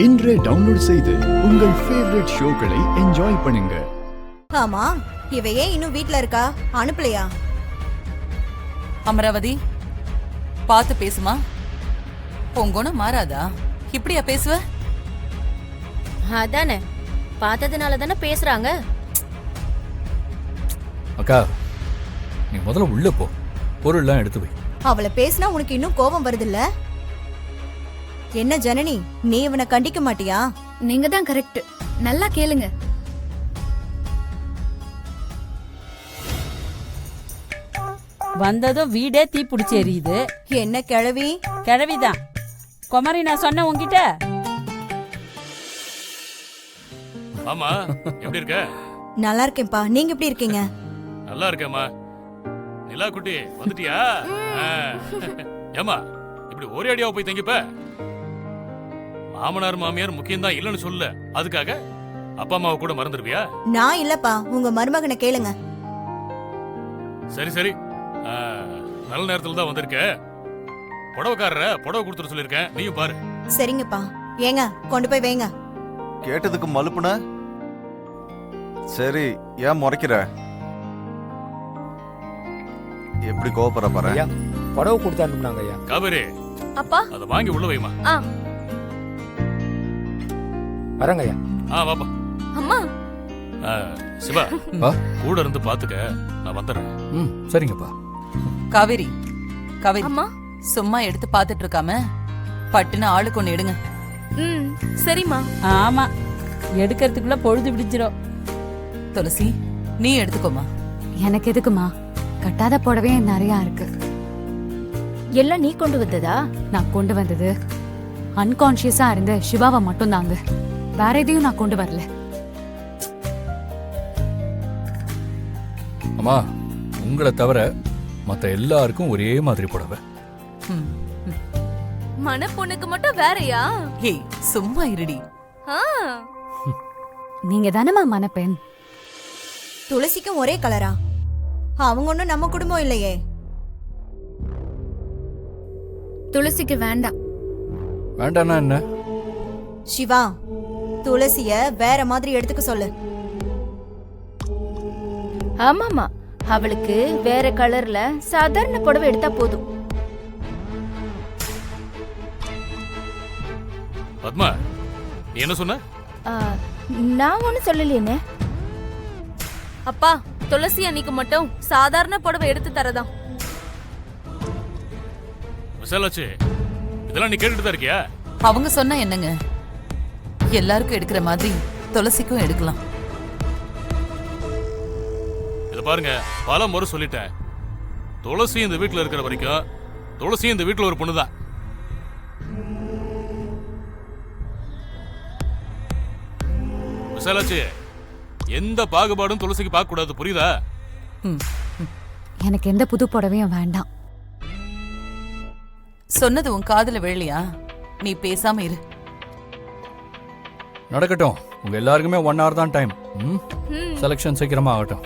இன்றே டவுன்லோட் செய்து உங்கள் ஃபேவரட் ஷோக்களை என்ஜாய் பண்ணுங்க. ஆமா, இவ ஏன் இன்னும் வீட்ல இருக்கா? அனுப்பலையா? அமராவதி, பார்த்து பேசுமா. உன் குணம் மாறாதா? இப்படியா பேசுவ? அதானே, பார்த்ததுனால தானே பேசுறாங்க. அக்கா, நீ முதல்ல உள்ள போ, பொருள்லாம் எடுத்து வை. அவளை பேசினா உனக்கு இன்னும் கோபம் வருதுல்ல? என்ன ஜனனி, நீ இவனை கண்டிக்க மாட்டியா? நீங்க தான் கரெக்ட். நல்லா கேளுங்க. வந்ததும் வீடே தீ பிடிச்சி எரியுது. என்ன கிழவி? கிழவிதான். குமரி, நான் சொன்ன உன்கிட்ட. ஆமா, எப்படி இருக்க? நல்லா இருக்கேன்ப்பா, நீங்க எப்படி இருக்கீங்க? நல்லா இருக்கேம்மா. நிலா குட்டி வந்துட்டியா? ஏமா, இப்படி ஒரே அடியா போய் தங்கிப்ப? மாமனார் மாமியார் முக்கியம் தான் இல்லன்னு சொல்ல, அதுக்காக அப்பா அம்மாவை கூட மறந்துடுவியா? நான் இல்லப்பா, உங்க மருமகனை கேளுங்க. சரி சரி, நல்ல நேரத்துல தான் வந்திருக்க. புடவைக்காரரை புடவை கொடுத்துட்டு சொல்லிருக்கேன், நீயும் பாரு. சரிங்கப்பா. ஏங்க, கொண்டு போய் வைங்க. கேட்டதுக்கு மலுப்புன? சரி, ஏன் முறைக்கிற? எப்படி கோபப்படுற பாரு. ஐயா, புடவை கொடுத்தாருனாங்க ஐயா. காவேரி, அப்பா, அதை வாங்கி உள்ள வைமா. வரங்க ஐயா. வாப்பா. அம்மா. சிவா, கூட இருந்து பாத்துக்க, நான் வந்துடுறேன். சரிங்கப்பா. காவேரி, காவேரி, அம்மா, சும்மா எடுத்து பாத்துட்டு இருக்காம பட்டுன்னு ஆளுக்கு ஒண்ணு எடுங்க. சரிம்மா. ஆமா, எடுக்கிறதுக்குள்ள பொழுது பிடிச்சிரும். துளசி, நீ எடுத்துக்கோமா. எனக்கு எதுக்குமா? கட்டாத புடவே நிறைய இருக்கு. எல்லாம் நீ கொண்டு வந்ததா? நான் கொண்டு வந்தது அன்கான்ஷியஸா இருந்த சிவாவை மட்டும் தாங்க. வேற எதையும் நான் கொண்டு வரல. அம்மா, உங்களை தவிர மத்த எல்லாருக்கும் ஒரே மாதிரி புடவை. மன பொண்ணுக்கு மட்டும் வேறயா? ஏய், சும்மா இருடி. நீங்க தானமா மனப்பெண். துளசிக்கும் ஒரே கலரா? அவங்க ஒண்ணும் நம்ம குடும்பம் இல்லையே. துளசிக்கு வேண்டாம். வேண்டாம்னா என்ன? சிவா, துளசிய வேற மாதிரி எடுத்துக்க சொல்லு. ஆமாமா, அவளுக்கு வேற கலர்ல சாதாரண புடவை எடுத்தா போதும். பத்மா, நீ என்ன சொன்ன? நான் ஒண்ணு சொல்லலையே. அப்பா, துளசி அன்னைக்கு மட்டும் சாதாரண புடவை எடுத்து தரதான். விசாலாச்சு, இதெல்லாம் நீ கேட்டுட்டு தான் இருக்கியா? அவங்க சொன்னா என்னங்க, எல்லாருக்கும் எடுக்கிற மாதிரி துளசிக்கும் எடுக்கலாம். இத பாருங்க, பல முறை சொல்லிட்டேன். துளசி இந்த வீட்டுல இருக்கிற வரைக்கும் துளசி இந்த வீட்டுல ஒரு பொண்ணுதான். விசாலாச்சு, எந்த பாகுபாடும் துளசிக்கு பார்க்க கூடாது, புரியுதா? எனக்கு எந்த புது புடவையும் வேண்டாம். சொன்னது உன் காதுல விழலையா? நீ பேசாம இரு. நடக்கட்டும், உங்க எல்லாருக்குமே 1 hour தான் டைம். செலக்ஷன் சீக்கிரமா ஆகட்டும்.